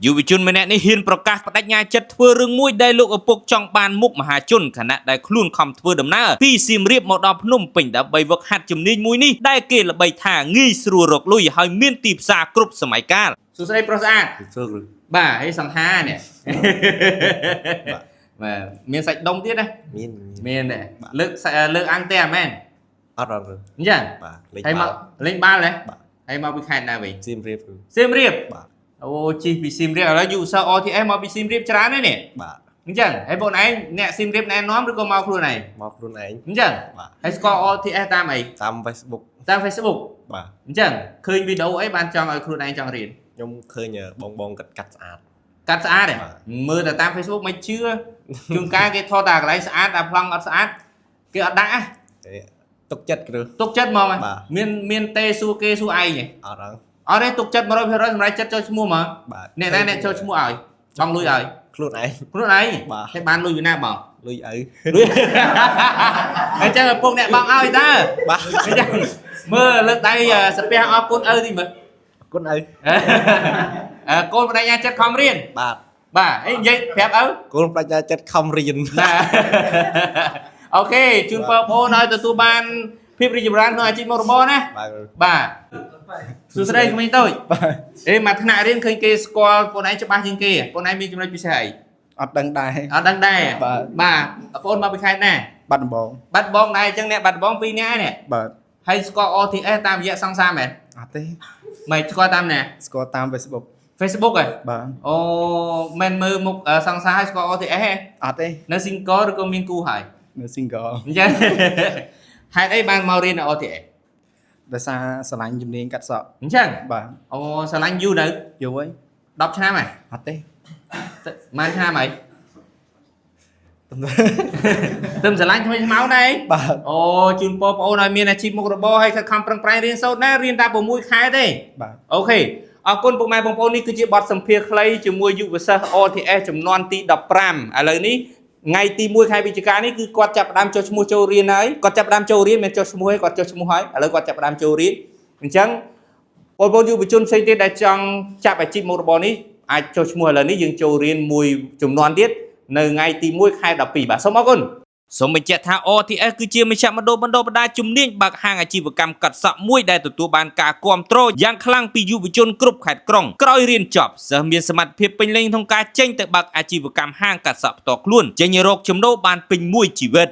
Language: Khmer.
យុវជនម្នាក់នេះហ៊ានប្រកាសបដិញ្ញាចិត្តធ្វើរឿងមួយដែលលោកឪពុកចង់បានមុខមហាជនខណៈដែលខ្លួនខំធ្វើដំណើរពីសៀមរាបមកដល់ភ្នំពេញដើម្បីវឹកហាត់ជំនាញមួយនេះដែលគេល្បីថាងាយស្រួលរកលុយហើយមានទីផ្សារគ្រប់សម័យកាលសួស្តីប្រុសស្អាតបាទហើយសង្ហានេះបាទមានសាច់ដុំទៀតណាមានដែរលើកអង្គទេមែនអត់អញ្ចឹងបាទហើយមកលេងបាល់ដែរហើយមកពីខេត្តណាវិញសៀមរាបបាទអូជីពីសៀមរាបឥឡូវយុវសិស្ស OTS មកពីសៀមរាបច្រើនទេនេះបាទអញ្ចឹងហើយបងឯងអ្នកសៀមរាបណែនាំឬក៏មកខ្លួនឯងអញ្ចឹងហើយស្គាល់ OTS តាមអីតាម Facebook បាទអញ្ចឹងឃើញវីដេអូអីបានចង់ឲ្យខ្លួនឯងចង់រៀនខ្ញុំឃើញបងកាត់ស្អាតទេមើលតែតាម Facebook មិនជឿជួនកាលគេថតតែកន្លែងស្អាតតែប្លង់អត់ស្អាតគេអត់ដាក់ទុកចិត្តហ្មងមានទេសួរគេសួរឯងអត់ទេទុកចិត្ត 100% សម្រាប់ចិត្តចូលឈ្មោះហ្មងអ្នកណាអ្នកចូលឈ្មោះឲ្យបងលុយឲ្យខ្លួនឯងហើយបានលុយពីណាបងលុយឪអញ្ចឹងឪពុកអ្នកបងឲ្យតើបាទអញ្ចឹងមើលលើកដៃសាពះអរគុណឪទីមើលអរគុណឪកូនបដិញ្ញាចិត្តខំរៀនបាទអីនិយាយប្រាប់ឪកូនបដិញ្ញាចិត្តខំរៀនអូខេជូនបងប្អូនឲ្យទទួលបានភាពរីកចម្រើនក្នុងអាជីពមុខរបរណាបាទសួស្តីក្មេងតូចអេមកថ្នាក់រៀនឃើញគេស្គាល់បងឯងច្បាស់ជាងគេបងឯងមានចំណុចពិសេសអីអត់ដឹងដែរបាទបងមកពីខេត្តណាបាត់ដំបងដែរអញ្ចឹងអ្នកបាត់ដំបង2នាក់នេះបាទហើយស្គាល់ OTS តាមរយៈសង្សារមែនអត់ទេមិនស្គាល់តាមណាស្គាល់តាម Facebook ហ៎បាទអូមិនមើលមុខសង្សារឲ្យស្គាល់ OTS ហ៎អត់ទេនៅ single ឬក៏មានគូហើយនៅ single អញ្ចឹងហេតុអីបានមករៀននៅ OTS ដោយសារស្រឡាញ់ជំនាញកាត់សក់អញ្ចឹងបាទអូស្រឡាញ់យូរនៅយូរហើយ10ឆ្នាំហើយអត់ទេប៉ុន្មានឆ្នាំហើយទឹមស្រឡាញ់ថ្មីថ្មោដែរបាទអូជូនបងប្អូនឲ្យមានអាជីពមុខរបរឲ្យខិតខំប្រឹងប្រែងរៀនសូត្រណារៀនតែ6ខែទេបាទអូខេអរគុណពុកម៉ែបងប្អូននេះគឺជាបទសម្ភាសន៍ខ្លីជាមួយយុវសិស្ស OTS ចំនួនទី15ឥឡូវនេះថ្ងៃទី1ខែវិច្ឆិកានេះគឺគាត់ចាប់ផ្ដើមចុះឈ្មោះចូលរៀនហើយគាត់ចាប់ផ្ដើមចូលរៀនមិនចុះឈ្មោះទេគាត់ចុះឈ្មោះហើយឥឡូវគាត់ចាប់ផ្ដើមចូលរៀនអញ្ចឹងបងប្អូនយុវជនផ្សេងទៀតដែលចង់ចាប់អាជីពមុខរបរនេះអាចចុះឈ្មោះឥឡូវនេះយើងចូលរៀនមួយចំនួនទៀតនៅថ្ងៃទី1ខែ12បាទសូមអរគុណសូមបញ្ជាក់ថា OTS គឺជាមជ្ឈមណ្ឌលបណ្ដុះបណ្ដាលជំនាញបើកហាងអាជីវកម្មកាត់សក់មួយដែលទទួលបានការគាំទ្រយ៉ាងខ្លាំងពីយុវជនគ្រប់ខេត្តក្រុងក្រោយរៀនចប់សិស្សមានសមត្ថភាពពេញលេញក្នុងការចេញទៅបើកអាជីវកម្មហាងកាត់សក់ផ្ទាល់ខ្លួនចេញរកចំណូលបានពេញមួយជីវិត